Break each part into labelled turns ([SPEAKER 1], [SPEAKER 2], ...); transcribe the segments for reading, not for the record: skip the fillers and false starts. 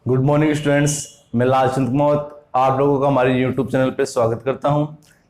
[SPEAKER 1] Good morning students. मैं लालचंद कुमार आप लोगों का हमारे यूट्यूब चैनल पे स्वागत करता हूं।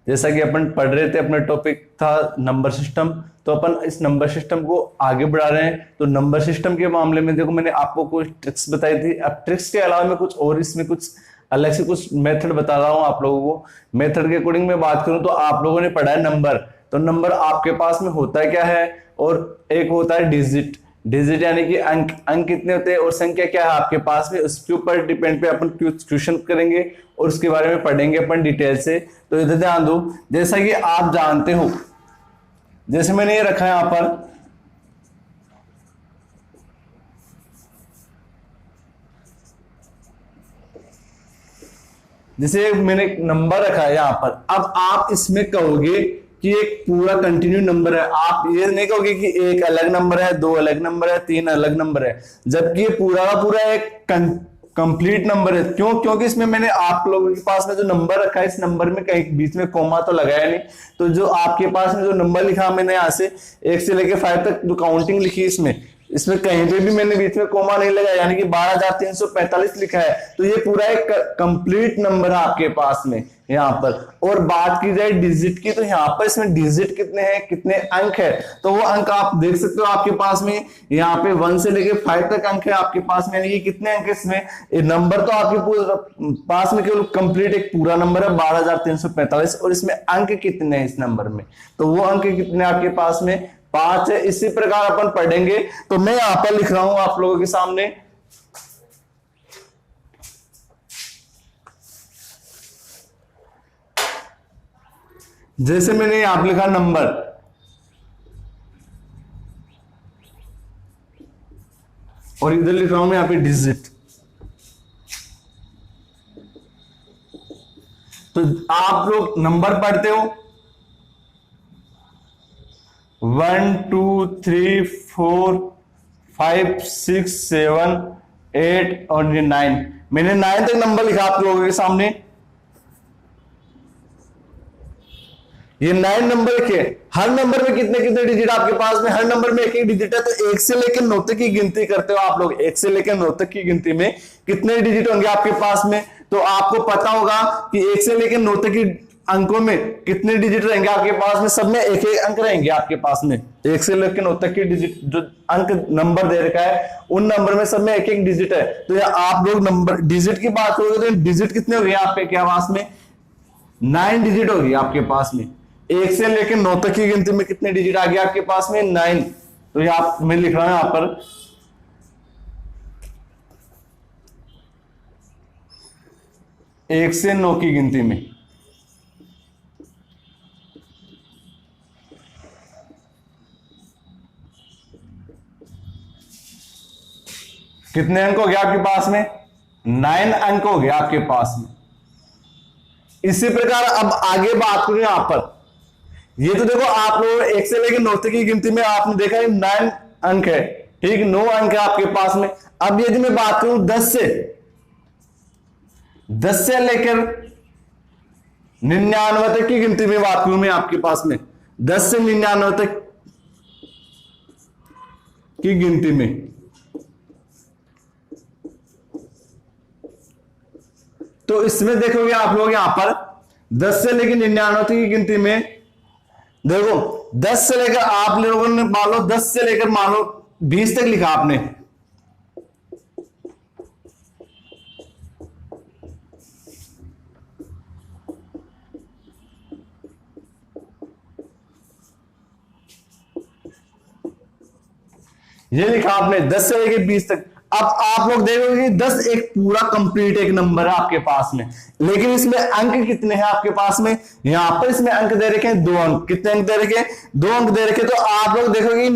[SPEAKER 1] जैसा कि अपन पढ़ रहे थे, अपना टॉपिक था नंबर सिस्टम। तो अपन इस नंबर सिस्टम को आगे बढ़ा रहे हैं। तो नंबर सिस्टम के मामले में देखो, मैंने आपको कुछ ट्रिक्स बताई थी। अब ट्रिक्स के अलावा मैं कुछ और इसमें कुछ अलग से कुछ मेथड बता रहा हूँ आप लोगों को। मेथड के अकॉर्डिंग मैं बात करूँ तो आप लोगों ने पढ़ा है नंबर। तो नंबर आपके पास में होता क्या है, और एक होता है डिजिट। डिजिट यानी कि अंक। अंक कितने होते हैं और संख्या क्या है आपके पास में, उसके ऊपर डिपेंड पे अपन क्वेश्चन करेंगे और उसके बारे में पढ़ेंगे अपन डिटेल से। तो इधर ध्यान दो, जैसा कि आप जानते हो, जैसे मैंने ये रखा है यहां पर, जैसे मैंने एक नंबर रखा है यहां पर। अब आप इसमें कहोगे कि एक पूरा कंटिन्यू नंबर है। आप ये नहीं कहोगे कि एक अलग नंबर है, दो अलग नंबर है, तीन अलग नंबर है, जबकि ये पूरा का पूरा एक कंप्लीट नंबर है। क्यों? क्योंकि इसमें मैंने आप लोगों के पास में जो नंबर रखा है, इस नंबर में कहीं बीच में कोमा तो लगाया नहीं। तो जो आपके पास में जो नंबर लिखा मैंने यहाँ से 1 से लेकर 5 तक जो काउंटिंग लिखी इसमें इसमें कहीं पे भी मैंने बीच में कोमा नहीं लगाया, यानी कि 12,345 लिखा है। तो ये पूरा एक कंप्लीट नंबर है आपके पास में यहाँ पर। और बात की जाए डिजिट की, तो यहाँ पर इसमें डिजिट कितने हैं, कितने अंक है, तो वो अंक आप देख सकते हो आपके पास में। यहाँ पे 1 से लेके 5 तक अंक है आपके पास में, यानी कि कितने अंक है इसमें। नंबर तो आपके पास में केवल कंप्लीट एक पूरा नंबर है 12,345, और इसमें अंक कितने हैं इस नंबर में, तो वो अंक कितने आपके पास में 5 है। इसी प्रकार अपन पढ़ेंगे। तो मैं यहां पर लिख रहा हूं आप लोगों के सामने, जैसे मैंने यहां पर लिखा नंबर, और इधर लिख रहा हूं मैं यहां पे डिजिट। तो आप लोग नंबर पढ़ते हो 1 2 3 4 5 6 7 8 और 9। मैंने 9 तक नंबर लिखा आप लोगों के सामने। ये 9 नंबर के, हर नंबर में कितने कितने डिजिट आपके पास में, हर नंबर में एक एक डिजिट है। तो 1 से लेकर 9 तक की गिनती करते हो आप लोग, 1 से लेकर 9 तक की गिनती में कितने डिजिट होंगे आपके पास में। तो आपको पता होगा कि 1 से लेकर 9 तक की अंकों में कितने डिजिट रहेंगे आपके पास में, सब में एक एक अंक रहेंगे आपके पास में। 1 से लेकर 9 तक की डिजिट जो अंक नंबर दे रखा है, उन नंबर में सब में एक एक डिजिट है। तो या आप लोग नंबर डिजिट की बात करोगे तो डिजिट कितने हो गए आपके क्या पास में, 9 डिजिट होगी आपके पास में। 1 से लेकर 9 तक की गिनती में कितने डिजिट आ गए आपके पास में, 9। तो ये आप मैं लिख रहा हूं यहां पर 1 से 9 की गिनती में कितने अंक हो गए आपके पास में, 9 अंक हो गए आपके पास में। इसी प्रकार अब आगे बात करूं यहां पर, ये तो देखो आप लोग 1 से लेकर 9 तक की गिनती में आपने देखा है 9 अंक है, ठीक, 9 अंक है आपके पास में। अब यदि मैं बात करूं 10 से लेकर 99 तक की गिनती में बात करूं मैं आपके पास में, 10 से 99 तक की गिनती में, तो इसमें देखोगे आप लोग यहां पर 10 से लेकर 99 तक की गिनती में देखो, 10 से लेकर आप लोगों ने मान लो 10 से लेकर मान लो 20 तक लिखा आपने। ये लिखा आपने 10 से लेकर 20 तक। अब आप लोग देखोगे 10 एक पूरा कंप्लीट एक नंबर है आपके पास में, लेकिन इसमें अंक कितने हैं आपके पास में, यहां पर इसमें अंक दे रखे हैं 2 अंक। कितने अंक दे रखे हैं, 2 अंक दे रखे। तो आप लोग देखोगे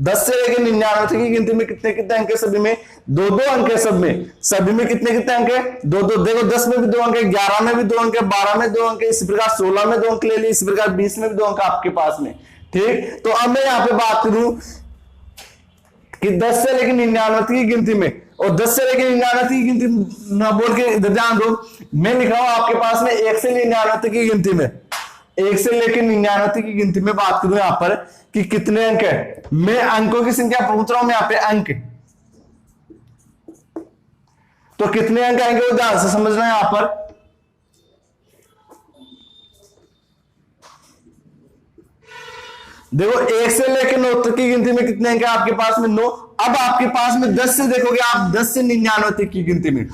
[SPEAKER 1] 10 से लेकर 99 तक की गिनती में कितने कितने अंक है, सभी में 2-2 अंक है। सब में सभी में कितने कितने अंक है, 2-2। देखो 10 में भी 2 अंक है, 11 में भी 2 अंक है, 12 में 2 अंक है, इसी प्रकार 16 में 2 अंक ले लिए, इसी प्रकार 20 में भी 2 अंक आपके पास में, ठीक। तो अब मैं यहां पे बात करूं कि 10 से लेकर 99 की गिनती में, और 10 से लेकर 99 की गिनती ना बोल के ध्यान दो, मैं लिख रहा हूं आपके पास में 1 से 99 की गिनती में, 1 से लेकर 99 की गिनती में बात करूं यहां पर कि कितने अंक है। मैं अंकों की संख्या पूछ रहा हूं मैं यहां पे अंक, तो कितने अंक आएंगे वो ध्यान से समझना है यहां पर। देखो 1 से लेकर 9 तक की गिनती में कितने अंक है आपके पास में 9। अब आपके पास में 10 से देखोगे आप 10 से 99 तक की गिनती में,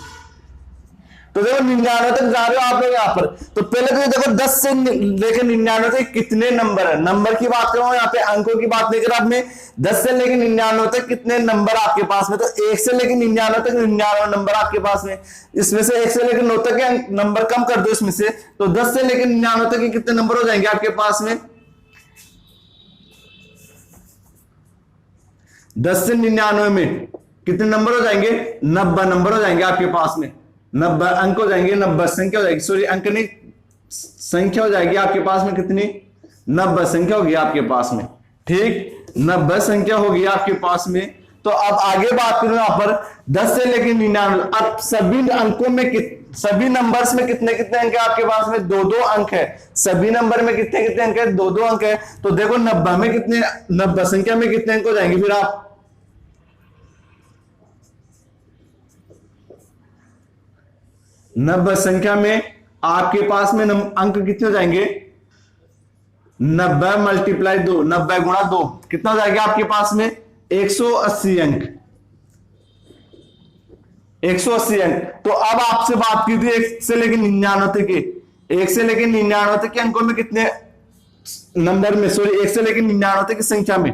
[SPEAKER 1] तो देखो 99 तक जा रहे हो आप लोग यहां पर। तो पहले तो देखो 10 से लेकर 99 तक कितने नंबर है, नंबर की बात कर रहा हूं यहाँ पे, अंकों की बात नहीं कर रहा। आपने 10 से लेकर 99 तक कितने नंबर आपके पास में, तो 1 से लेकर 99 तक 99 नंबर आपके पास में। इसमें से 1 से लेकर 9 तक के नंबर कम कर दो इसमें से, तो 10 से लेकर 99 तक के कितने नंबर हो जाएंगे आपके पास में। 10 से 99 में कितने नंबर हो जाएंगे, 90 नंबर हो जाएंगे आपके पास में, 90 अंक हो जाएंगे, 90 संख्या हो जाएगी, सॉरी अंक नहीं संख्या हो जाएगी आपके पास में कितनी, 90 संख्या होगी आपके पास में। ठीक, 90 संख्या होगी आपके पास में। तो अब आगे बात करूं यहां पर 10 से लेकर 99, अब सभी अंकों में सभी नंबर्स में कितने कितने अंक है आपके पास में, 2-2 अंक है। सभी नंबर में कितने कितने अंक है, 2-2 अंक है। तो देखो 90 में कितने, 90 संख्या में कितने अंक हो जाएंगे फिर आप, 90 संख्या में आपके पास में अंक कितने हो जाएंगे, 90 मल्टीप्लाई 2, 90 गुणा 2 कितना हो जाएगा आपके पास में, 180 अंक, 180 अंक। तो अब आपसे बात की थी 1 से लेकर 99 तक के, 1 से लेकर 99 तक के अंकों में कितने नंबर में, सॉरी 1 से लेकर 99 तक की संख्या में,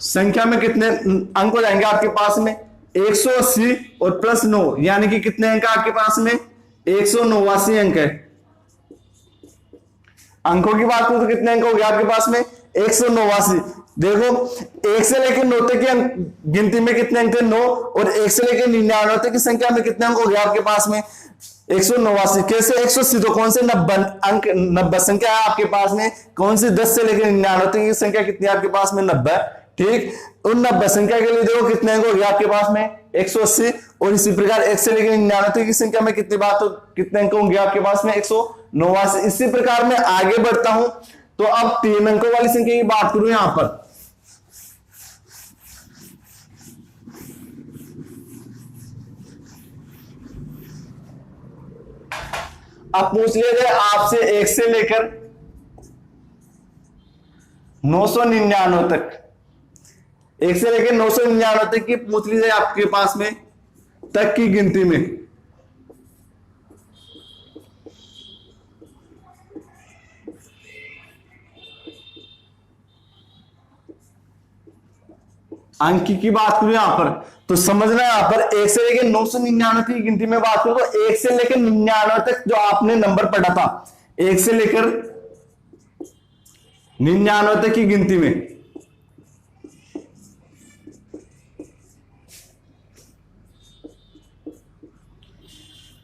[SPEAKER 1] संख्या में कितने अंक हो जाएंगे आपके पास में, 180 और प्लस 9 यानी कि कितने अंक आपके पास में, 189 अंक है। अंकों की बात करूं तो कितने अंक हो गए आपके पास में, 189। देखो 1 से लेकर 9 तक की गिनती में कितने अंक थे, 9, और 1 से लेकर 99 तक की संख्या में कितने अंक हो गए आपके पास में, 189। कैसे 180, तो कौन से 90 अंक, 90 संख्या है आपके पास में, कौन सी 10 से लेकर 99 तक की संख्या कितनी है आपके पास में, 90। ठीक, उन 90 संख्या के लिए देखो कितने अंक हो गए आपके पास में, 180। और इसी प्रकार 1 से लेकर 99 तक की संख्या में कितनी बात हो, कितने अंक होंगे आपके पास में, 189। इसी प्रकार मैं आगे बढ़ता हूं, तो अब 3 अंकों वाली संख्या की बात करूं यहां पर। अब पूछ लिया जाए आपसे 1 से लेकर 999 तक, 1 से लेकर 999 तक की पूछ ली जाए आपके पास में तक की गिनती में, अंक की बात करूं यहां पर, तो समझना यहां पर 1 से लेकर 999 की गिनती में बात करूं तो 1 से लेकर 99 तक जो आपने नंबर पढ़ा था, 1 से लेकर 99 तक की गिनती में,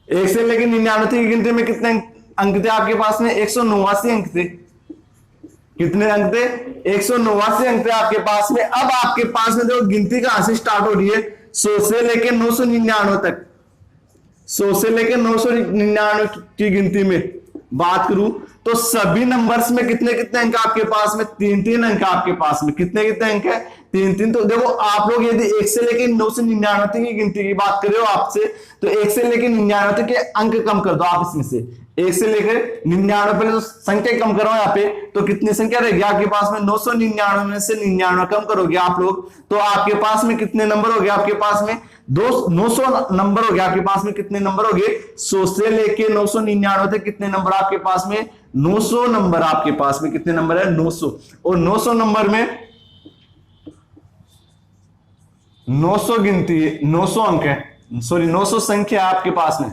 [SPEAKER 1] एक से लेकर 99 की गिनती में कितने अंक थे आपके पास में, 189 अंक थे। कितने अंक थे, 189 अंक थे आपके पास में। अब आपके पास में देखो गिनती कहां से स्टार्ट हो रही है, 100 से लेकर 999 तक, 100 से लेकर 999 की गिनती में बात करूं तो सभी नंबर्स में कितने कितने अंक आपके पास में, 3-3 अंक आपके पास में। कितने कितने अंक है, 3-3। तो देखो आप लोग यदि 1 से लेकर 999 तक की गिनती की बात कर रहे हो आपसे, तो 1 से लेकर 99 तक के अंक कम कर दो आप इसमें से, 1 से लेकर 99, पहले तो संख्या कम करो यहाँ पे, तो कितनी संख्या रहेगी आपके पास में, 999 में से 99 कम करोगे आप लोग, तो आपके पास में कितने नंबर हो गए आपके पास में, 900 नंबर हो गया आपके पास में। कितने नंबर हो गए, 100 से लेके 999 तक कितने नंबर आपके पास में, 900 नंबर आपके पास में। कितने नंबर है, 900। और 900 नंबर में 900 गिनती है, 900 अंक है, सॉरी 900 संख्या आपके पास में।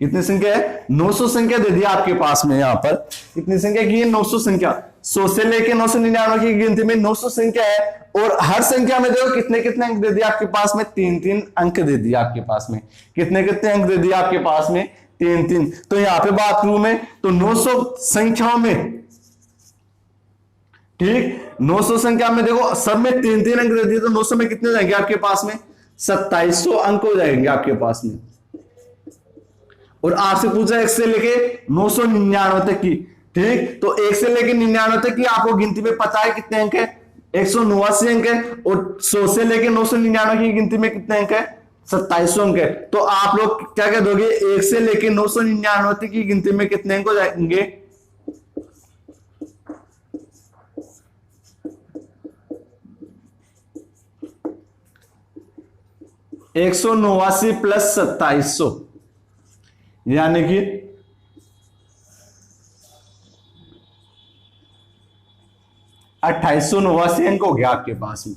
[SPEAKER 1] कितनी संख्या है, 900 संख्या दे दिया आपके पास में। यहां पर कितनी संख्या की है, 900 संख्या। 100 से लेके 999 की गिनती में 900 संख्या है, और हर संख्या में देखो कितने कितने अंक दे दिए आपके पास में, 3-3 अंक दे दिया आपके पास में। कितने कितने अंक दे दिए आपके पास में, 3-3। तो यहां पे बात करूं मैं तो 900 संख्याओं में, ठीक 900 संख्या में देखो सब में 3-3 अंक दे दिए, तो 900 में कितने जाएंगे आपके पास में, 2700 अंक हो जाएंगे आपके पास में। और आपसे पूछा 1 से लेके 999 तक की। ठीक, तो 1 से लेके 99 तक की आपको गिनती में पता है कितने अंक है, 189 अंक है। और 100 से लेके 999 की गिनती में कितने अंक है, 2700 अंक है। तो आप लोग क्या कह दोगे, 1 से लेके 999 तक की गिनती में कितने अंक हो जाएंगे, 189 प्लस 2700, यानी कि 2889 अंक हो गया आपके पास में।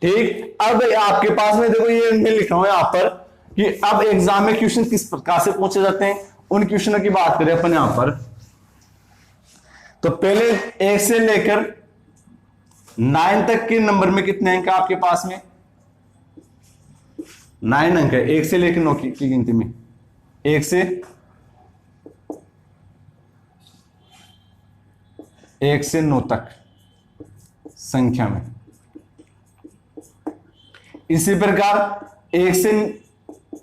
[SPEAKER 1] ठीक, अब आपके पास में देखो ये मैं लिखा हूं यहां पर कि अब एग्जाम में क्वेश्चन किस प्रकार से पूछे जाते हैं, उन क्वेश्चनों की बात करें अपन यहां पर। तो पहले 1 से लेकर 9 तक के नंबर में कितने अंक आपके पास में, 9 अंक है 1 से लेकर 9 की गिनती में, 1 से 9 तक संख्या में। इसी प्रकार 1 से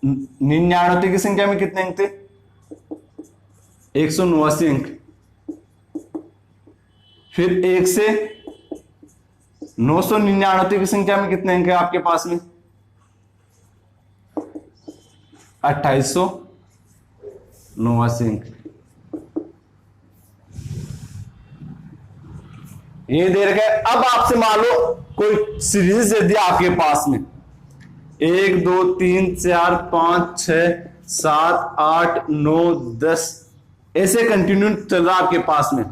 [SPEAKER 1] 99 की संख्या में कितने अंक थे, 189 अंक। फिर 1 से 999 की संख्या में कितने अंक है आपके पास में, 2889 अंक। ये दे रखा है। अब आपसे मान लो कोई सीरीज दे दिया आपके पास में, 1 2 3 4 5 6 7 8 9 10 ऐसे कंटिन्यू चल रहा आपके पास में।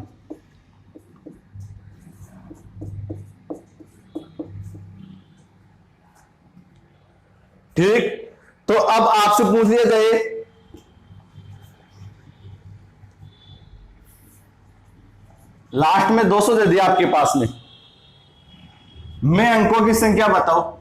[SPEAKER 1] ठीक, तो अब आपसे पूछ लिया जाए लास्ट में 200 दे दिया आपके पास में, मैं अंकों की संख्या बताओ।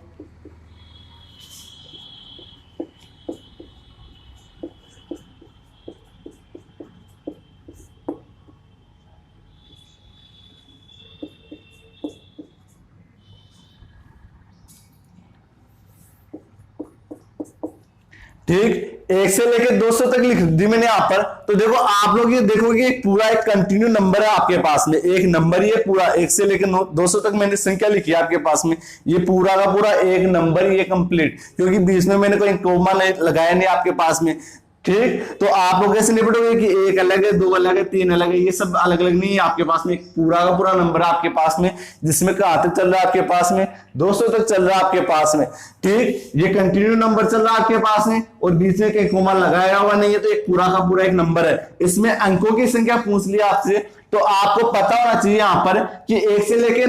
[SPEAKER 1] ठीक, 1 से लेकर 200 तक लिख दी मैंने यहां पर। तो देखो आप लोग ये देखोगे पूरा एक कंटिन्यू नंबर है आपके पास में, एक नंबर ही है पूरा। 1 से लेकर 200 तक मैंने संख्या लिखी है आपके पास में, ये पूरा का पूरा एक नंबर ही है कंप्लीट, क्योंकि बीच में मैंने कोई कोमा लगाया नहीं आपके पास में। ठीक, तो आप लोग कैसे निपटोगे कि 1 अलग है, 2 अलग है, 3 अलग है, ये सब अलग अलग नहीं है आपके पास में, पूरा का पूरा नंबर है आपके पास में, जिसमें कहां तक चल रहा है आपके पास में, 200 तक चल रहा है आपके पास में। ठीक, ये कंटिन्यू नंबर चल रहा है आपके पास में और बीच में कहीं कोमा लगाया हुआ नहीं है, तो एक पूरा का पूरा एक नंबर है। इसमें अंकों की संख्या पूछ लिया आपसे, तो आपको पता होना चाहिए यहां पर कि 1 से लेकर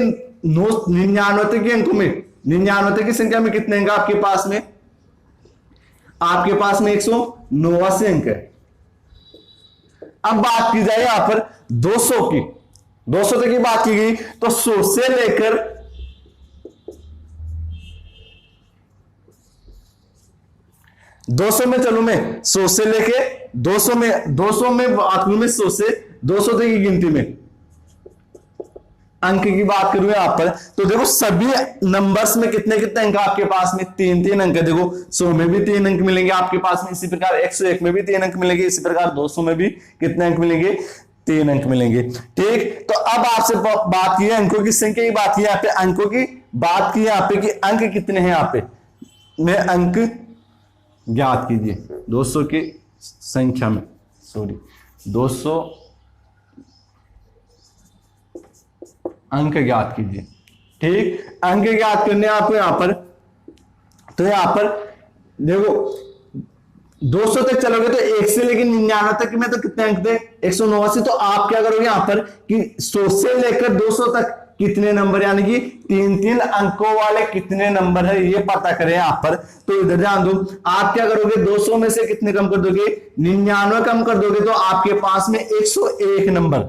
[SPEAKER 1] 99 तक के अंकों में, 99 तक की संख्या में कितने अंक आपके पास में, आपके पास में 189 अंक है। अब बात की जाए यहां पर 200 की, 200 तक की बात की गई, तो 100 से लेकर 200 में चलू मैं, 100 से लेके 200 में बात करूं मैं, 100 से 200 तक की गिनती में अंक की बात करूं यहां पर। तो देखो सभी नंबर्स में कितने कितने अंक आपके पास में, 3 अंक है। देखो 100 में भी 3 अंक मिलेंगे आपके पास में, इसी प्रकार 101 में भी 3 अंक मिलेंगे, इसी प्रकार 200 में भी कितने अंक मिलेंगे, 3 अंक मिलेंगे। ठीक, तो अब आपसे बात की है अंकों की संख्या की बात की, यहाँ पे अंकों की बात की यहाँ पे कि अंक कितने हैं। यहाँ पे मैं अंक ज्ञात कीजिए 200 की संख्या में, 200 अंक ज्ञात कीजिए। ठीक, अंक ज्ञात करने आपको यहां पर, तो यहां पर देखो 200 तक चलोगे तो 1 से लेकर 99 तक में तो कितने अंक थे, 189। तो आप क्या करोगे यहां पर कि 100 से लेकर 200 तक कितने नंबर, यानी कि 3 अंकों वाले कितने नंबर है ये पता करें यहां पर। तो इधर ध्यान दो, आप क्या करोगे 200 में से कितने कम कर दोगे, 99 कम कर दोगे, तो आपके पास में 101 नंबर,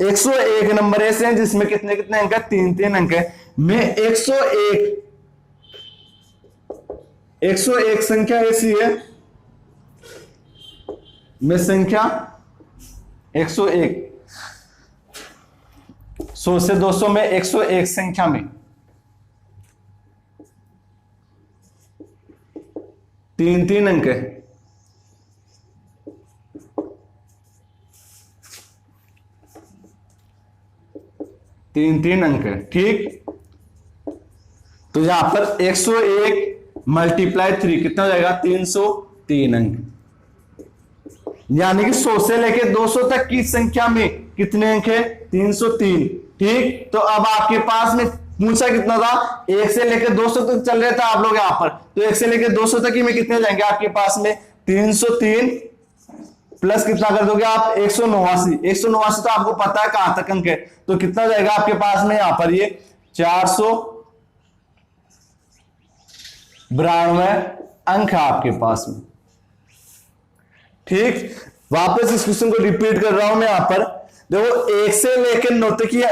[SPEAKER 1] 101 नंबर ऐसे हैं जिसमें कितने कितने अंक है, 3 अंक है। मैं 101 संख्या ऐसी है, मैं संख्या 101, 100 से 200 में 101 संख्या में तीन तीन अंक है, तीन तीन अंक है, ठीक। तो यहां पर 101 मल्टीप्लाई 3 कितना हो जाएगा, 303 अंक। यानी कि 100 से लेके 200 तक की संख्या में कितने अंक है, 303, ठीक। तो अब आपके पास में पूछा कितना था, 1 से लेकर 200 तक चल रहे थे आप लोग यहां पर, तो 1 से लेकर 200 तक ही में कितने जाएंगे आपके पास में, 303 प्लस कितना कर दोगे आप, 189। 189 तो आपको पता है कहां तक अंक है, तो कितना जाएगा आपके पास में यहां पर ये 492 अंक है आपके पास में, ठीक। वापस इस क्वेश्चन को रिपीट कर रहा हूं मैं यहां पर, देखो 1 से लेकर 9 तक की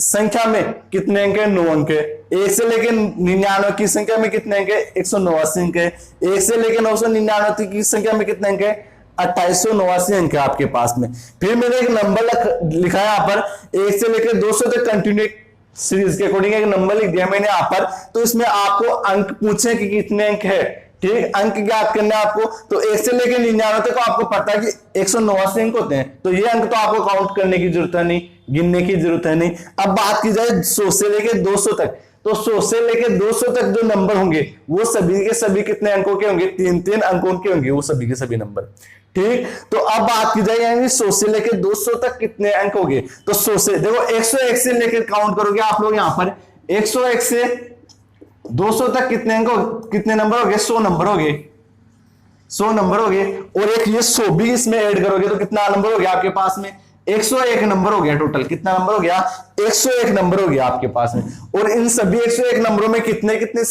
[SPEAKER 1] संख्या में कितने अंक है, 9 अंक है। 1 से लेकर 99 की संख्या में कितने अंक है, 189 अंक है। 1 से लेकर 999 की संख्या में कितने अंक है, 2889 अंक है आपके पास में। फिर मैंने एक नंबर लिखा है यहाँ पर, 1 से लेकर 200 तक कंटिन्यू सीरीज के अकॉर्डिंग एक नंबर लिख दिया मैंने यहाँ पर। तो इसमें आपको अंक पूछे कि कितने अंक है, ठीक। अंक ज्ञात करना है आपको, तो 1 से लेकर 99 तक आपको पता है कि 189 अंक होते हैं, तो ये अंक तो आपको काउंट करने की जरूरत है नहीं, गिनने की जरूरत है नहीं। अब बात की जाए 100 से लेकर 200 तक, तो 100 से लेकर 200 तक जो नंबर होंगे वो सभी के सभी कितने अंकों के होंगे, 3-3 अंकों के होंगे वो सभी के सभी नंबर, ठीक। तो अब बात की जाए यानी 100 से लेकर 200 तक कितने अंक होंगे, तो 100 से देखो 101 से लेकर काउंट करोगे आप लोग यहां पर, 101 से 200 तक कितने अंक, कितने नंबर हो गए, 100 नंबर हो गए, 100 नंबर हो गए। और एक ये 100 भी इसमें ऐड करोगे तो कितना नंबर हो गया आपके पास में, 101 नंबर हो गया। टोटल कितना नंबर हो गया, 101 नंबर हो गया आपके पास में। और इन सभी 101 नंबरों में कितने कितने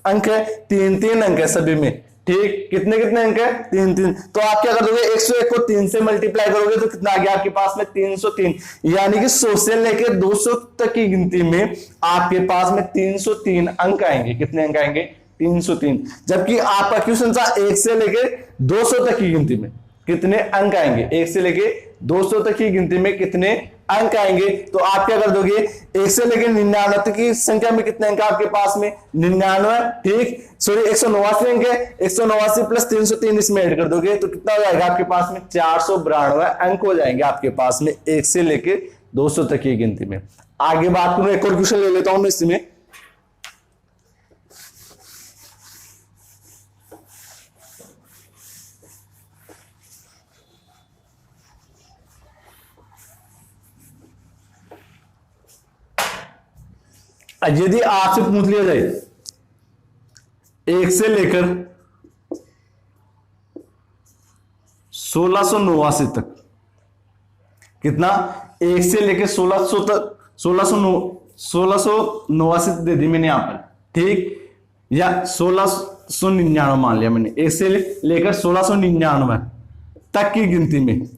[SPEAKER 1] अंक है, 3-3 अंक है सभी में, ठीक। कितने कितने अंक है, 3-3। तो आप क्या कर दोगे, 101 को 3 से मल्टीप्लाई करोगे तो कितना आ गया आपके पास में, 303। यानी कि 100 से लेकर 200 तक की गिनती में आपके पास में 303 अंक आएंगे। कितने अंक आएंगे, 303। जबकि आपका क्वेश्चन था 1 से लेकर 200 तक की गिनती में कितने अंक आएंगे, 1 से लेकर 200 तक की गिनती में कितने अंक आएंगे। तो आप क्या कर दोगे, 1 से लेकर 99 तक की संख्या में कितने अंक आपके पास में, 99, ठीक। सॉरी 189 अंक है, 189 प्लस 303 इसमें ऐड कर दोगे तो कितना हो जाएगा आपके पास में, 492 अंक हो जाएंगे आपके पास में 1 से लेकर 200 तक की गिनती में। आगे बात करूं, एक और क्वेश्चन ले लेता हूं मैं इसमें। यदि आपसे पूछ लिया जाए 1 से लेकर 1689 तक, कितना, 1 से लेकर 1600 तक, 1689 दे दी मैंने यहां पर, ठीक। या 1699 मान लिया मैंने, 1 से लेकर 1699 तक की गिनती में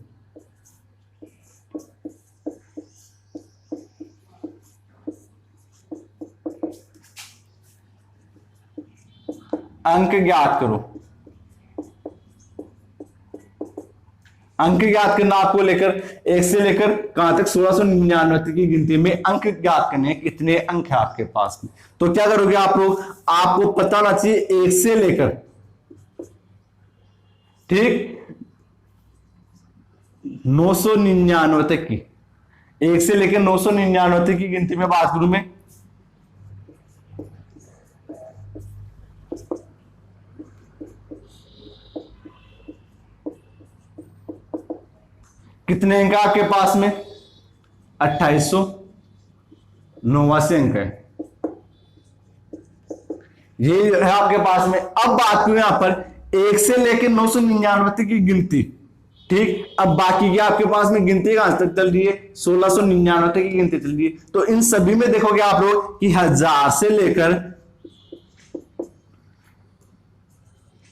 [SPEAKER 1] अंक ज्ञात करो। अंक ज्ञात करना आपको लेकर 1 से लेकर कहां तक, 1699 तक की गिनती में अंक ज्ञात करने हैं, कितने अंक है आपके पास में। तो क्या करोगे आप लोग, आपको पता होना चाहिए 1 से लेकर, ठीक, 999 तक की, 1 से लेकर 999 तक की गिनती में बात करूं मैं, कितने अंक आपके पास में, 2889 अंक है, ये है आपके पास में। अब बात करूं यहां पर 1 से लेकर 999 तक की गिनती, ठीक। अब बाकी की आपके पास में गिनती कहां तक चल रही है, 1699 तक की गिनती चल रही है। तो इन सभी में देखोगे आप लोग कि 1000 से लेकर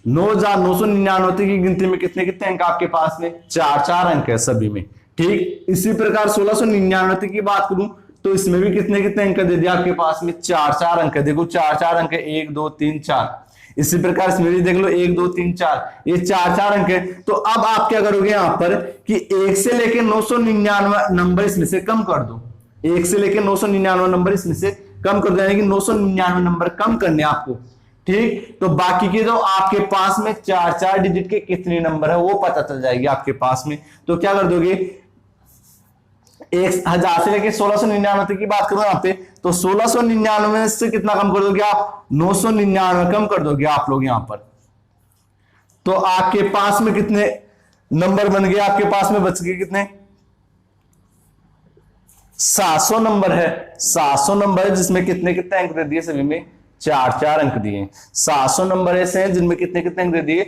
[SPEAKER 1] 9999 की गिनती में कितने कितने अंक आपके पास में, 4-4 अंक है सभी में, ठीक। इसी प्रकार 1699 की बात करूं तो इसमें भी कितने कितने अंक दे दिया आपके पास में, 4-4 अंक है। देखो 4-4 अंक है, 1 2 3 4। इसी प्रकार इसमें भी देख लो 1 2 3 4, ये 4-4 अंक है। तो अब आप क्या करोगे यहां पर कि 1 से लेकर 999 नंबर इसमें से कम कर दो, 1 से लेकर 999 नंबर इसमें से कम कर दो, यानी कि 999 नंबर कम करने आपको, ठीक, तो बाकी के जो आपके पास में 4 डिजिट के कितने नंबर है वो पता चल जाएगी आपके पास में। तो क्या कर दोगे, 1000 से लेके 1699 की बात करो यहाँ पे, तो 1699 से कितना कम कर दोगे आप, 999 कम कर दोगे आप लोग यहाँ पर। तो आपके पास में कितने नंबर बन गए, आपके पास में बच गए कितने, 700 नंबर है। 700 नंबर है जिसमें कितने कितने अंक दे दिए, सभी में 4 अंक दिए। 700 नंबर ऐसे हैं जिनमें कितने कितने अंक दे दिए,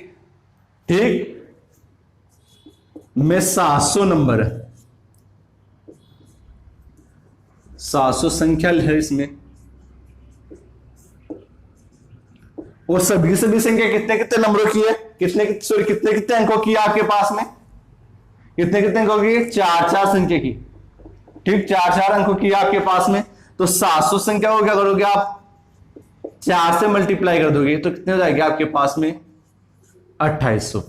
[SPEAKER 1] ठीक, में 700 नंबर है, 700 संख्या है इसमें। और सभी संख्या कितने कितने नंबरों की है, कितने कितने अंकों की है आपके पास में, कितने कितने अंकों की, 4 संख्या की, ठीक, 4 अंकों की आपके पास में। तो 700 संख्या को क्या करोगे आप, 4 से मल्टीप्लाई कर दोगे तो कितने हो जाएगा आपके पास में, 2800।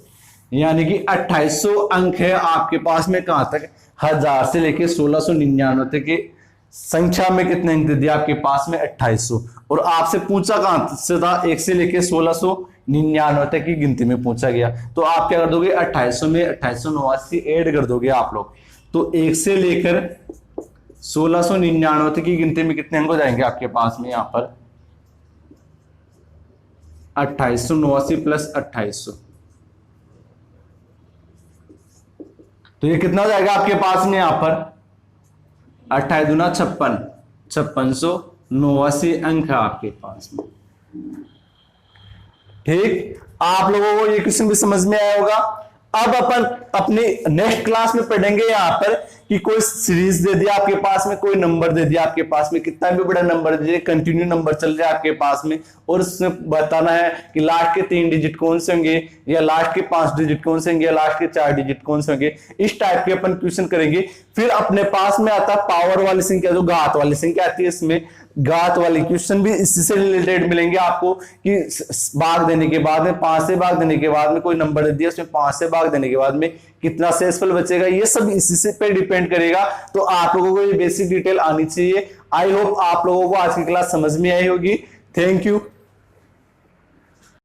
[SPEAKER 1] यानी कि 2800 अंक है आपके पास में, कहां तक, 1000 से लेके 1699 तक के संख्या में कितने अंक दे दिया आपके पास में, 2800। और आपसे पूछा कहां से था, 1 से लेके 1699 तक की गिनती में पूछा गया। तो आप क्या कर दोगे, 2800 में 2889 ऐड कर दोगे आप लोग। तो 1 से लेकर 1699 तक की गिनती में कितने अंक हो जाएंगे आपके पास में, यहां पर 2889 प्लस 2800, तो ये कितना हो जाएगा आपके पास में, यहां पर 28 दूना 56, 5689 अंक है आपके पास में। ठीक, आप लोगों को ये क्वेश्चन भी समझ में आया होगा। अब अपन अपनी नेक्स्ट क्लास में पढ़ेंगे यहाँ पर कि कोई सीरीज दे दिया आपके पास में, कोई नंबर दे दिया आपके पास में, कितना भी बड़ा नंबर दे दिया, कंटिन्यू नंबर चल रहा है आपके पास में, और उसमें बताना है कि लास्ट के 3 डिजिट कौन से होंगे, या लास्ट के 5 डिजिट कौन से होंगे, या लास्ट के 4 डिजिट कौन से होंगे। इस टाइप के अपन क्वेश्चन करेंगे। फिर अपने पास में आता है पावर वाली संख्या, जो घात वाली संख्या आती है, इसमें घात वाले क्वेश्चन भी इसी से रिलेटेड मिलेंगे आपको कि भाग देने के बाद में, 5 से भाग देने के बाद में कोई नंबर दे दिया, उसमें 5 से भाग देने के बाद में कितना शेषफल बचेगा, ये सब इसी से पे डिपेंड करेगा। तो आप लोगों को ये बेसिक डिटेल आनी चाहिए। आई होप आप लोगों को आज की क्लास समझ में आई होगी। Thank you.